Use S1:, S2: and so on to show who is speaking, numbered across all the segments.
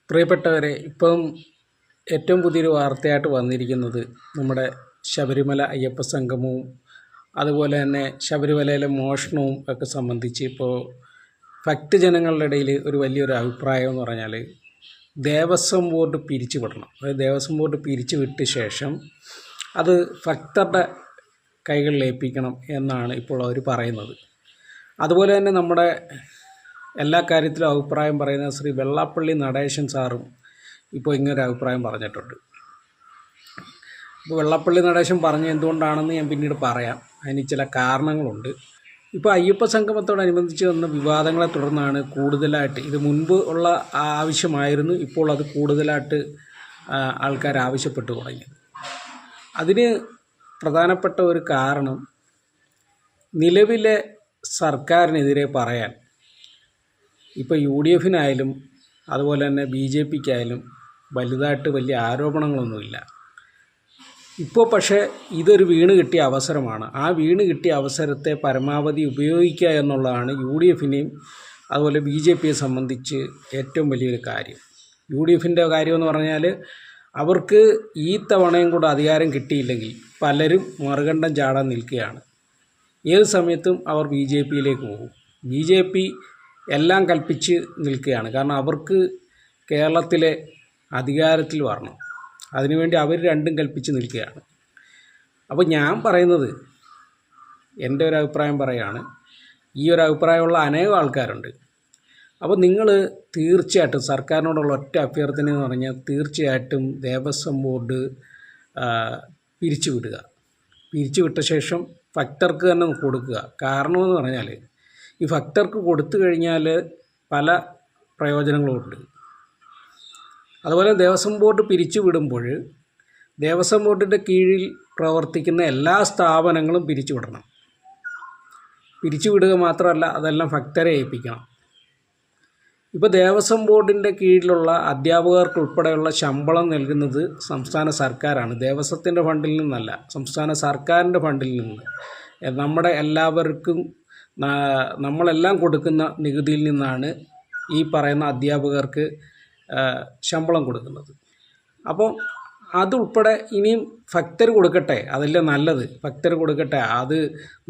S1: പ്രിയപ്പെട്ടവരെ, ഇപ്പം ഏറ്റവും പുതിയൊരു വാർത്തയായിട്ട് വന്നിരിക്കുന്നത് നമ്മുടെ ശബരിമല അയ്യപ്പ സംഗമവും അതുപോലെ തന്നെ ശബരിമലയിലെ മോഷണവും ഒക്കെ സംബന്ധിച്ച് ഇപ്പോൾ ഭക്തജനങ്ങളുടെ ഇടയിൽ ഒരു വലിയൊരു അഭിപ്രായം എന്ന് പറഞ്ഞാൽ ദേവസ്വം ബോർഡ് പിരിച്ചുവിടണം. അതായത് ദേവസ്വം ബോർഡ് പിരിച്ചു വിട്ട ശേഷം അത് ഭക്തരുടെ കൈകളിൽ ഏൽപ്പിക്കണം എന്നാണ് ഇപ്പോൾ അവർ പറയുന്നത്. അതുപോലെ തന്നെ നമ്മുടെ എല്ലാ കാര്യത്തിലും അഭിപ്രായം പറയുന്ന ശ്രീ വെള്ളാപ്പള്ളി നടേശൻ സാറും ഇപ്പോൾ ഇങ്ങനൊരു അഭിപ്രായം പറഞ്ഞിട്ടുണ്ട്. ഇപ്പോൾ വെള്ളാപ്പള്ളി നടേശൻ പറഞ്ഞ എന്തുകൊണ്ടാണെന്ന് ഞാൻ പിന്നീട് പറയാം. അതിന് ചില കാരണങ്ങളുണ്ട്. ഇപ്പോൾ അയ്യപ്പ സംഗമത്തോടനുബന്ധിച്ച് വന്ന വിവാദങ്ങളെ തുടർന്നാണ് കൂടുതലായിട്ട്, ഇത് മുൻപ് ഉള്ള ആവശ്യമായിരുന്നു, ഇപ്പോൾ അത് കൂടുതലായിട്ട് ആൾക്കാർ ആവശ്യപ്പെട്ടു തുടങ്ങിയത്. അതിന് പ്രധാനപ്പെട്ട ഒരു കാരണം നിലവിലെ സർക്കാരിനെതിരെ പറയാൻ ഇപ്പോൾ UDF-നായാലും അതുപോലെ തന്നെ BJP-ക്കായാലും വലുതായിട്ട് വലിയ ആരോപണങ്ങളൊന്നുമില്ല. ഇപ്പോൾ പക്ഷേ ഇതൊരു വീണ് കിട്ടിയ അവസരമാണ്. ആ വീണ് കിട്ടിയ അവസരത്തെ പരമാവധി ഉപയോഗിക്കുക എന്നുള്ളതാണ് UDF-നെയും അതുപോലെ BJP-യെ സംബന്ധിച്ച് ഏറ്റവും വലിയൊരു കാര്യം. UDF-ൻ്റെ കാര്യമെന്ന് പറഞ്ഞാൽ അവർക്ക് ഈ തവണയും കൂടെ അധികാരം കിട്ടിയില്ലെങ്കിൽ പലരും മറുകണ്ഠം ചാടാൻ നിൽക്കുകയാണ്. ഏത് സമയത്തും അവർ BJP-യിലേക്ക് പോകും. BJP എല്ലാം കൽപ്പിച്ച് നിൽക്കുകയാണ്. കാരണം അവർക്ക് കേരളത്തിലെ അധികാരത്തിൽ വരണം. അതിനുവേണ്ടി അവർ രണ്ടും കൽപ്പിച്ച് നിൽക്കുകയാണ്. അപ്പോൾ ഞാൻ പറയുന്നത്, എൻ്റെ ഒരു അഭിപ്രായം പറയുകയാണ്. ഈ ഒരു അഭിപ്രായമുള്ള അനേകം ആൾക്കാരുണ്ട്. അപ്പോൾ നിങ്ങൾ തീർച്ചയായിട്ടും സർക്കാരിനോടുള്ള ഒറ്റ അഭ്യർത്ഥന എന്ന് പറഞ്ഞാൽ തീർച്ചയായിട്ടും ദേവസ്വം ബോർഡ് പിരിച്ചുവിടുക. പിരിച്ചുവിട്ട ശേഷം ഭക്തർക്ക് തന്നെ കൊടുക്കുക. കാരണമെന്ന് പറഞ്ഞാൽ ഈ ഭക്തർക്ക് കൊടുത്തു കഴിഞ്ഞാൽ പല പ്രയോജനങ്ങളുമുണ്ട്. അതുപോലെ ദേവസ്വം ബോർഡ് പിരിച്ചു വിടുമ്പോൾ ദേവസ്വം ബോർഡിൻ്റെ കീഴിൽ പ്രവർത്തിക്കുന്ന എല്ലാ സ്ഥാപനങ്ങളും പിരിച്ചുവിടണം. പിരിച്ചുവിടുക മാത്രമല്ല, അതെല്ലാം ഭക്തരെ ഏൽപ്പിക്കണം. ഇപ്പോൾ ദേവസ്വം ബോർഡിൻ്റെ കീഴിലുള്ള അധ്യാപകർക്കുൾപ്പെടെയുള്ള ശമ്പളം നൽകുന്നത് സംസ്ഥാന സർക്കാരാണ്. ദേവസ്വത്തിൻ്റെ ഫണ്ടിൽ നിന്നല്ല, സംസ്ഥാന സർക്കാരിൻ്റെ ഫണ്ടിൽ നിന്ന്. നമ്മുടെ എല്ലാവർക്കും നമ്മളെല്ലാം കൊടുക്കുന്ന നികുതിയിൽ നിന്നാണ് ഈ പറയുന്ന അധ്യാപകർക്ക് ശമ്പളം കൊടുക്കുന്നത്. അപ്പോൾ അതുൾപ്പെടെ ഇനിയും ഭക്തർ കൊടുക്കട്ടെ, അതല്ലേ നല്ലത്. ഭക്തർ കൊടുക്കട്ടെ, അത്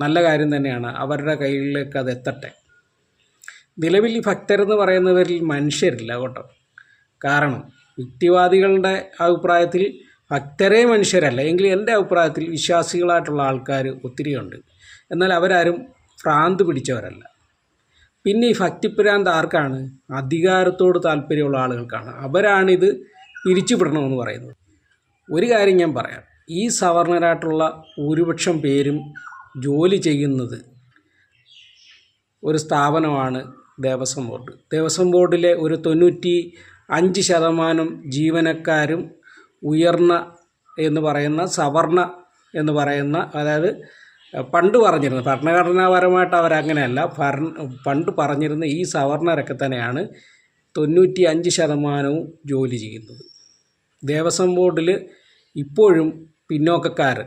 S1: നല്ല കാര്യം തന്നെയാണ്. അവരുടെ കയ്യിലേക്ക് അത് എത്തട്ടെ. നിലവിൽ ഈ ഭക്തരെന്ന് പറയുന്നവരിൽ മനുഷ്യരില്ല കേട്ടോ. കാരണം യുക്തിവാദികളുടെ അഭിപ്രായത്തിൽ ഭക്തരേ മനുഷ്യരല്ല. എങ്കിൽ എൻ്റെ അഭിപ്രായത്തിൽ വിശ്വാസികളായിട്ടുള്ള ആൾക്കാർ ഒത്തിരിയുണ്ട്. എന്നാൽ അവരാരും ഭ്രാന്ത് പിടിച്ചവരല്ല. പിന്നെ ഈ ഭക്തിഭ്രാന്ത് ആർക്കാണ്? അധികാരത്തോട് താല്പര്യമുള്ള ആളുകൾക്കാണ്. അവരാണിത് പിരിച്ചുവിടണമെന്ന് പറയുന്നത്. ഒരു കാര്യം ഞാൻ പറയാം. ഈ സവർണരായിട്ടുള്ള ഭൂരിപക്ഷം പേരും ജോലി ചെയ്യുന്നത് ഒരു സ്ഥാപനമാണ് ദേവസ്വം ബോർഡ്. ദേവസ്വം ബോർഡിലെ ഒരു 95% ജീവനക്കാരും ഉയർന്ന എന്ന് പറയുന്ന സവർണ എന്ന് പറയുന്ന, അതായത് പണ്ട് പറഞ്ഞിരുന്നത്, ഭരണഘടനാപരമായിട്ട് അവരങ്ങനെയല്ല, പണ്ട് പറഞ്ഞിരുന്ന ഈ സവർണരൊക്കെ തന്നെയാണ് 95% ജോലി ചെയ്യുന്നത്. ദേവസ്വം ബോർഡിൽ ഇപ്പോഴും പിന്നോക്കക്കാർ.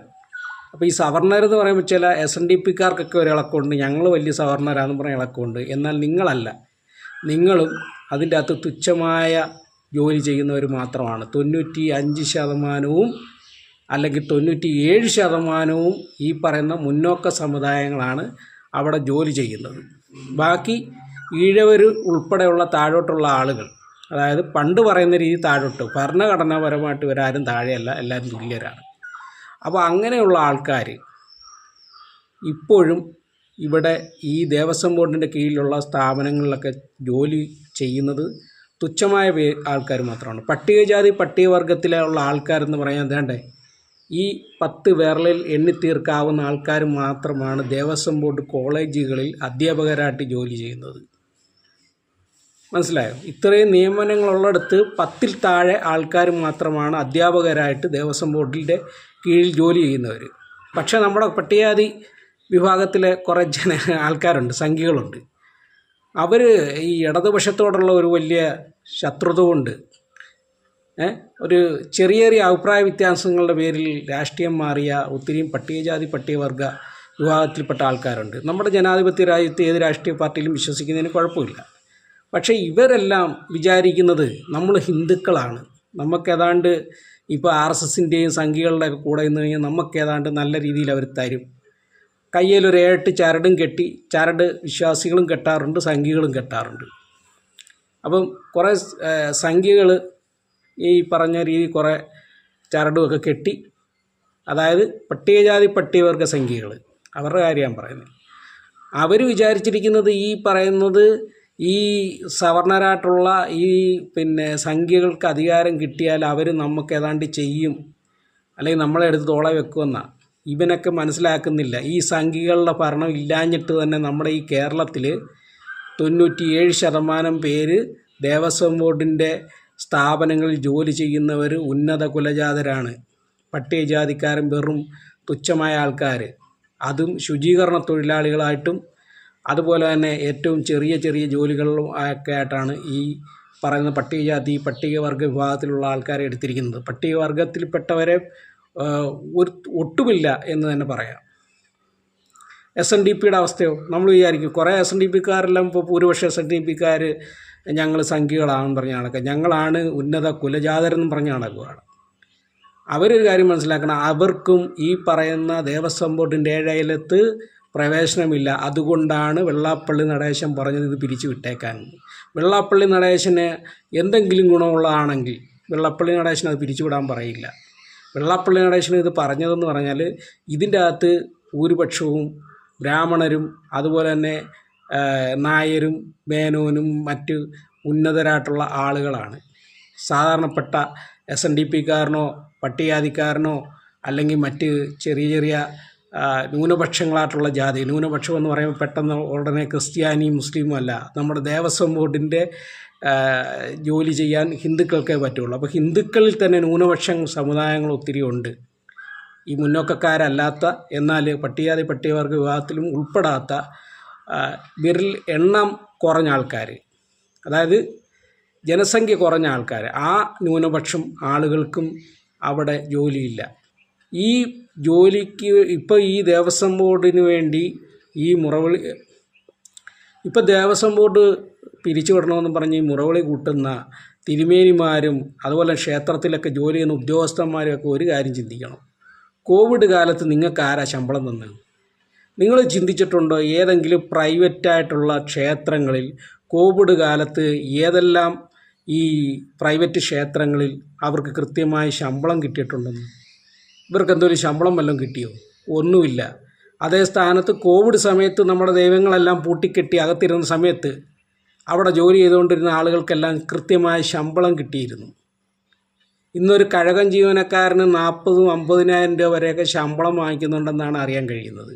S1: അപ്പോൾ ഈ സവർണരെന്ന് പറയുമ്പോൾ ചില SNDP-ക്കാർക്കൊക്കെ ഒരു ഇളക്കമുണ്ട്, ഞങ്ങൾ വലിയ സവർണരാന്ന് പറഞ്ഞ ഇളക്കമുണ്ട്. എന്നാൽ നിങ്ങളല്ല, നിങ്ങളും അതിൻ്റെ അകത്ത് തുച്ഛമായ ജോലി ചെയ്യുന്നവർ മാത്രമാണ്. 95% അല്ലെങ്കിൽ 97% ഈ പറയുന്ന മുന്നോക്ക സമുദായങ്ങളാണ് അവിടെ ജോലി ചെയ്യുന്നത്. ബാക്കി ഈഴവർ ഉൾപ്പെടെയുള്ള താഴോട്ടുള്ള ആളുകൾ, അതായത് പണ്ട് പറയുന്ന രീതി താഴോട്ട്, ഭരണഘടനാപരമായിട്ട് ഇവരാരും താഴെയല്ല, എല്ലാവരും തുല്യരാണ്. അപ്പോൾ അങ്ങനെയുള്ള ആൾക്കാർ ഇപ്പോഴും ഇവിടെ ഈ ദേവസ്വം ബോർഡിൻ്റെ കീഴിലുള്ള സ്ഥാപനങ്ങളിലൊക്കെ ജോലി ചെയ്യുന്നത് തുച്ഛമായ ആൾക്കാർ മാത്രമാണ്. പട്ടികജാതി പട്ടികവർഗത്തിലുള്ള ആൾക്കാരെന്ന് പറയാൻ വേണ്ടേ, ഈ 10 വിരലിൽ എണ്ണിത്തീർക്കാവുന്ന ആൾക്കാർ മാത്രമാണ് ദേവസ്വം ബോർഡ് കോളേജുകളിൽ അധ്യാപകരായിട്ട് ജോലി ചെയ്യുന്നത്. മനസ്സിലായോ? ഇത്രയും നിയമനങ്ങളുള്ളിടത്ത് 10-ൽ താഴെ ആൾക്കാർ മാത്രമാണ് അധ്യാപകരായിട്ട് ദേവസ്വം ബോർഡിൻ്റെ കീഴിൽ ജോലി ചെയ്യുന്നവർ. പക്ഷേ നമ്മുടെ പട്ടികജാതി വിഭാഗത്തിലെ കുറേ ആൾക്കാരുണ്ട്, സംഖ്യകളുണ്ട്. അവർ ഈ ഇടതുപക്ഷത്തോടുള്ള ഒരു വലിയ ശത്രുത കൊണ്ട് ഒരു ചെറിയ ചെറിയ അഭിപ്രായ വ്യത്യാസങ്ങളുടെ പേരിൽ രാഷ്ട്രീയം മാറിയ ഒത്തിരിയും പട്ടികജാതി പട്ടികവർഗ വിഭാഗത്തിൽപ്പെട്ട ആൾക്കാരുണ്ട്. നമ്മുടെ ജനാധിപത്യ രാജ്യത്ത് ഏത് രാഷ്ട്രീയ പാർട്ടിയിലും വിശ്വസിക്കുന്നതിന് കുഴപ്പമില്ല. പക്ഷേ ഇവരെല്ലാം വിചാരിക്കുന്നത് നമ്മൾ ഹിന്ദുക്കളാണ്, നമുക്കേതാണ്ട് ഇപ്പോൾ RSSൻ്റെയും സംഘികളുടെ ഒക്കെ കൂടെ നിന്ന് കഴിഞ്ഞാൽ നമുക്കേതാണ്ട് നല്ല രീതിയിൽ അവർ തരും. കയ്യിലൊരു 7 ചരടും കെട്ടി, ചരട് വിശ്വാസികളും കെട്ടാറുണ്ട്, സംഘികളും കെട്ടാറുണ്ട്. അപ്പം കുറേ സംഘികൾ ഈ പറഞ്ഞ രീതി കുറേ ചരടുമൊക്കെ കെട്ടി, അതായത് പട്ടികജാതി പട്ടികവർഗ സംഘികൾ, അവരുടെ കാര്യം ഞാൻ പറയുന്നത്. അവർ വിചാരിച്ചിരിക്കുന്നത് ഈ പറയുന്നത് ഈ സവർണരായിട്ടുള്ള ഈ സംഘികൾക്ക് അധികാരം കിട്ടിയാൽ അവർ നമുക്ക് ഏതാണ്ട് ചെയ്യും, അല്ലെങ്കിൽ നമ്മളെ എടുത്ത് തോളെ വെക്കുമെന്നാണ്. ഇവനൊക്കെ മനസ്സിലാക്കുന്നില്ല, ഈ സംഘികളുടെ ഭരണം ഇല്ലാഞ്ഞിട്ട് തന്നെ നമ്മുടെ ഈ കേരളത്തിൽ 97% പേര് ദേവസ്വം ബോർഡിൻ്റെ സ്ഥാപനങ്ങളിൽ ജോലി ചെയ്യുന്നവർ ഉന്നത കുലജാതരാണ്. പട്ടികജാതിക്കാരും വെറും തുച്ഛമായ ആൾക്കാർ, അതും ശുചീകരണ തൊഴിലാളികളായിട്ടും അതുപോലെ തന്നെ ഏറ്റവും ചെറിയ ചെറിയ ജോലികളിലും ഒക്കെ ആയിട്ടാണ് ഈ പറയുന്ന പട്ടികജാതി പട്ടികവർഗ വിഭാഗത്തിലുള്ള ആൾക്കാരെ എടുത്തിരിക്കുന്നത്. പട്ടികവർഗത്തിൽപ്പെട്ടവരെ ഒട്ടുമില്ല എന്ന് തന്നെ പറയാം. SNDPയുടെ അവസ്ഥയോ നമ്മൾ വിചാരിക്കും, കുറേ SNDPക്കാരെല്ലാം ഇപ്പോൾ ഭൂരിപക്ഷം SNDPക്കാർ ഞങ്ങൾ സംഘികളാണെന്ന് പറഞ്ഞ് നടക്കുക, ഞങ്ങളാണ് ഉന്നത കുലജാതരെന്നും പറഞ്ഞ് നടക്കുകയാണ്. അവരൊരു കാര്യം മനസ്സിലാക്കണം, അവർക്കും ഈ പറയുന്ന ദേവസ്വം ബോർഡിൻ്റെ 7 അയലത്ത് പ്രവേശനമില്ല. അതുകൊണ്ടാണ് വെള്ളാപ്പള്ളി നടേശൻ പറഞ്ഞത് ഇത് പിരിച്ചു വിട്ടേക്കാൻ. വെള്ളാപ്പള്ളി നടേശന് എന്തെങ്കിലും ഗുണമുള്ളതാണെങ്കിൽ വെള്ളാപ്പള്ളി നടേശൻ അത് പിരിച്ചുവിടാൻ പറയില്ല. വെള്ളാപ്പള്ളി നടേശൻ ഇത് പറഞ്ഞതെന്ന് പറഞ്ഞാൽ ഇതിൻ്റെ അകത്ത് ഭൂരിപക്ഷവും ബ്രാഹ്മണരും അതുപോലെ തന്നെ നായരും മേനോനും മറ്റ് ഉന്നതരായിട്ടുള്ള ആളുകളാണ്. സാധാരണപ്പെട്ട SNDPക്കാരനോ പട്ടികജാതിക്കാരനോ അല്ലെങ്കിൽ മറ്റ് ചെറിയ ചെറിയ ന്യൂനപക്ഷങ്ങളായിട്ടുള്ള ജാതി, ന്യൂനപക്ഷം എന്ന് പറയുമ്പോൾ പെട്ടെന്ന് ഉടനെ ക്രിസ്ത്യാനിയും മുസ്ലിമും അല്ല, നമ്മുടെ ദേവസ്വം ബോർഡിൻ്റെ ജോലി ചെയ്യാൻ ഹിന്ദുക്കൾക്കേ പറ്റുള്ളൂ. അപ്പോൾ ഹിന്ദുക്കളിൽ തന്നെ ന്യൂനപക്ഷ സമുദായങ്ങൾ ഒത്തിരി ഉണ്ട്. ഈ മുന്നോക്കക്കാരല്ലാത്ത എന്നാൽ പട്ടികജാതി പട്ടികവർഗ വിഭാഗത്തിലും ഉൾപ്പെടാത്ത വിരൽ എണ്ണം കുറഞ്ഞ ആൾക്കാർ, അതായത് ജനസംഖ്യ കുറഞ്ഞ ആൾക്കാർ, ആ ന്യൂനപക്ഷം ആളുകൾക്കും അവിടെ ജോലിയില്ല. ഈ ജോലിക്ക് ഇപ്പോൾ ഈ ദേവസ്വം ബോർഡിന് വേണ്ടി ഈ മുറവിളി, ഇപ്പോൾ ദേവസ്വം ബോർഡ് പിരിച്ചു വിടണമെന്ന് പറഞ്ഞ് ഈ മുറവിളി കൂട്ടുന്ന തിരുമേനിമാരും അതുപോലെ ക്ഷേത്രത്തിലൊക്കെ ജോലി ചെയ്യുന്ന ഉദ്യോഗസ്ഥന്മാരും ഒക്കെ ഒരു കാര്യം ചിന്തിക്കണം. കോവിഡ് കാലത്ത് നിങ്ങൾക്ക് ആരാ ശമ്പളം തന്നത്? നിങ്ങൾ ചിന്തിച്ചിട്ടുണ്ടോ? ഏതെങ്കിലും പ്രൈവറ്റായിട്ടുള്ള ക്ഷേത്രങ്ങളിൽ കോവിഡ് കാലത്ത് ഏതെല്ലാം ഈ പ്രൈവറ്റ് ക്ഷേത്രങ്ങളിൽ അവർക്ക് കൃത്യമായി ശമ്പളം കിട്ടിയിട്ടുണ്ടെന്ന്? ഇവർക്ക് എന്തെങ്കിലും ശമ്പളം വല്ലതും കിട്ടിയോ? ഒന്നുമില്ല. അതേ സ്ഥാനത്ത് കോവിഡ് സമയത്ത് നമ്മുടെ ദൈവങ്ങളെല്ലാം പൂട്ടിക്കെട്ടി അകത്തിരുന്ന സമയത്ത് അവിടെ ജോലി ചെയ്തുകൊണ്ടിരുന്ന ആളുകൾക്കെല്ലാം കൃത്യമായ ശമ്പളം കിട്ടിയിരുന്നു. ഇന്നൊരു കഴകം ജീവനക്കാരന് 40,000-50,000 രൂപ വരെയൊക്കെ ശമ്പളം വാങ്ങിക്കുന്നുണ്ടെന്നാണ് അറിയാൻ കഴിയുന്നത്.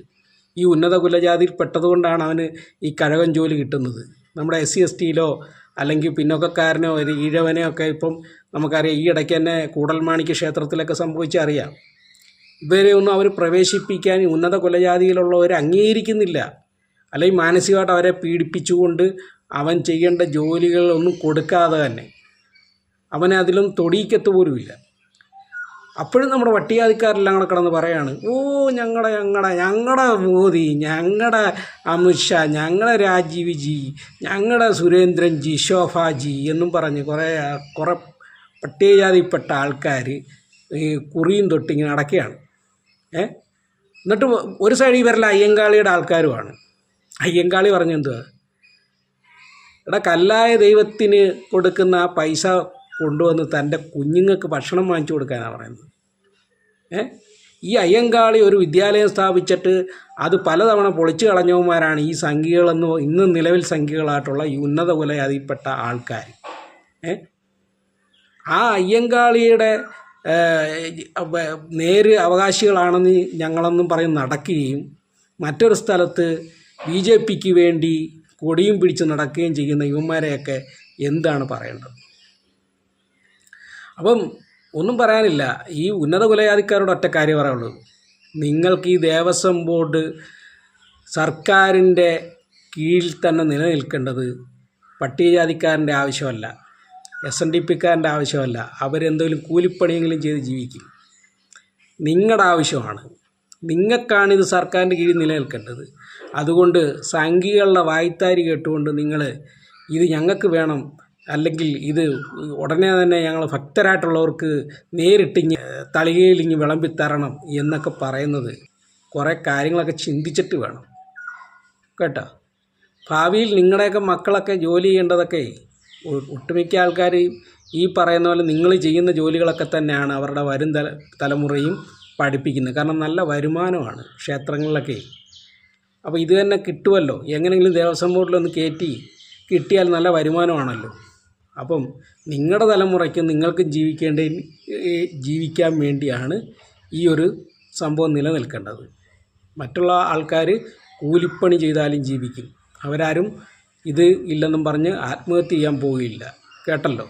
S1: ഈ ഉന്നത കുലജാതിയിൽ പെട്ടതുകൊണ്ടാണ് അവന് ഈ കഴകം ജോലി കിട്ടുന്നത്. നമ്മുടെ SC/STയിലോ അല്ലെങ്കിൽ പിന്നോക്കക്കാരനോ ഒരു ഈഴവനെയോ ഒക്കെ ഇപ്പം നമുക്കറിയാം. ഈ ഇടയ്ക്ക് തന്നെ കൂടൽമാണിക്യ ക്ഷേത്രത്തിലൊക്കെ സംഭവിച്ചറിയാം. ഇവരെ ഒന്നും അവർ പ്രവേശിപ്പിക്കാൻ ഉന്നത കുലജാതിയിലുള്ളവർ അംഗീകരിക്കുന്നില്ല. അല്ലെങ്കിൽ മാനസികമായിട്ട് അവരെ പീഡിപ്പിച്ചുകൊണ്ട് അവൻ ചെയ്യേണ്ട ജോലികളൊന്നും കൊടുക്കാതെ തന്നെ അവനെ അതിലും തൊടിയിക്കത്ത് പോലുമില്ല. അപ്പോഴും നമ്മുടെ പട്ടികജാതിക്കാരെല്ലാം കൂടെ കിടന്ന് പറയാണ്, ഓ ഞങ്ങളുടെ മോദി, ഞങ്ങളുടെ അമിത്ഷാ, ഞങ്ങളുടെ രാജീവ് ജി, ഞങ്ങളുടെ സുരേന്ദ്രൻ ജി, ശോഭാജി എന്നും പറഞ്ഞ് കുറേ പട്ടികജാതിപ്പെട്ട ആൾക്കാർ ഈ കുറിയും തൊട്ടിങ്ങനെ അടക്കുകയാണ്. എന്നിട്ട് ഒരു സൈഡിൽ ഇവരെല്ലാം അയ്യങ്കാളിയുടെ ആൾക്കാരുമാണ്. അയ്യങ്കാളി പറഞ്ഞെന്തുവാ, എടാ കല്ലായ ദൈവത്തിന് കൊടുക്കുന്ന പൈസ കൊണ്ടുവന്ന് തൻ്റെ കുഞ്ഞുങ്ങൾക്ക് ഭക്ഷണം വാങ്ങിച്ചു കൊടുക്കാനാണ് പറയുന്നത്. ഈ അയ്യങ്കാളി ഒരു വിദ്യാലയം സ്ഥാപിച്ചിട്ട് അത് പലതവണ പൊളിച്ചു കളഞ്ഞവന്മാരാണ് ഈ സംഘികളെന്ന് ഇന്ന് നിലവിൽ സംഘികളായിട്ടുള്ള ഈ ഉന്നത കുലജാതിയിൽപ്പെട്ട ആൾക്കാർ. ആ അയ്യങ്കാളിയുടെ നേര് അവകാശികളാണെന്ന് ഞങ്ങളെന്നും പറഞ്ഞ് നടക്കുകയും മറ്റൊരു സ്ഥലത്ത് BJPക്ക് വേണ്ടി കൊടിയും പിടിച്ച് നടക്കുകയും ചെയ്യുന്ന ഇവന്മാരെയൊക്കെ എന്താണ് പറയേണ്ടത്? അപ്പം ഒന്നും പറയാനില്ല. ഈ ഉന്നത കുലജാതിക്കാരോട് ഒറ്റ കാര്യം പറയുള്ളൂ, നിങ്ങൾക്ക് ഈ ദേവസ്വം ബോർഡ് സർക്കാരിൻ്റെ കീഴിൽ തന്നെ നിലനിൽക്കേണ്ടത് പട്ടികജാതിക്കാരൻ്റെ ആവശ്യമല്ല, SNDPക്കാരൻ്റെ ആവശ്യമല്ല. അവരെന്തെങ്കിലും കൂലിപ്പണിയെങ്കിലും ചെയ്ത് ജീവിക്കും. നിങ്ങളുടെ ആവശ്യമാണ്. നിങ്ങൾക്കാണിത് സർക്കാരിൻ്റെ കീഴിൽ നിലനിൽക്കേണ്ടത്. അതുകൊണ്ട് സംഘികളുടെ വായ്ത്താരി കേട്ടുകൊണ്ട് നിങ്ങൾ ഇത് ഞങ്ങൾക്ക് വേണം, അല്ലെങ്കിൽ ഇത് ഉടനെ തന്നെ ഞങ്ങൾ ഭക്തരായിട്ടുള്ളവർക്ക് നേരിട്ടിങ്ങ് തളികയിലിങ്ങ് വിളമ്പിത്തരണം എന്നൊക്കെ പറയുന്നത് കുറേ കാര്യങ്ങളൊക്കെ ചിന്തിച്ചിട്ട് വേണം കേട്ടോ. ഭാവിയിൽ നിങ്ങളുടെയൊക്കെ മക്കളൊക്കെ ജോലി ചെയ്യേണ്ടതൊക്കെ ഒട്ടുമിക്ക ആൾക്കാർ ഈ പറയുന്ന പോലെ നിങ്ങൾ ചെയ്യുന്ന ജോലികളൊക്കെ തന്നെയാണ് അവരുടെ വരും തലമുറയും പഠിപ്പിക്കുന്നത്. കാരണം നല്ല വരുമാനമാണ് ക്ഷേത്രങ്ങളിലൊക്കെ. അപ്പോൾ ഇത് തന്നെ കിട്ടുമല്ലോ, എങ്ങനെയെങ്കിലും ദേവസ്വം ബോർഡിലൊന്ന് കയറ്റി കിട്ടിയാൽ നല്ല വരുമാനമാണല്ലോ. അപ്പം നിങ്ങളുടെ തലമുറയ്ക്ക് നിങ്ങൾക്ക് ജീവിക്കാൻ വേണ്ടിയാണ് ഈ ഒരു സംഭവം നിലനിൽക്കേണ്ടത്. മറ്റുള്ള ആൾക്കാർ കൂലിപ്പണി ചെയ്താലും ജീവിക്കും. അവരാരും ഇത് ഇല്ലെന്നും പറഞ്ഞ് ആത്മഹത്യ ചെയ്യാൻ പോവുകയില്ല കേട്ടല്ലോ.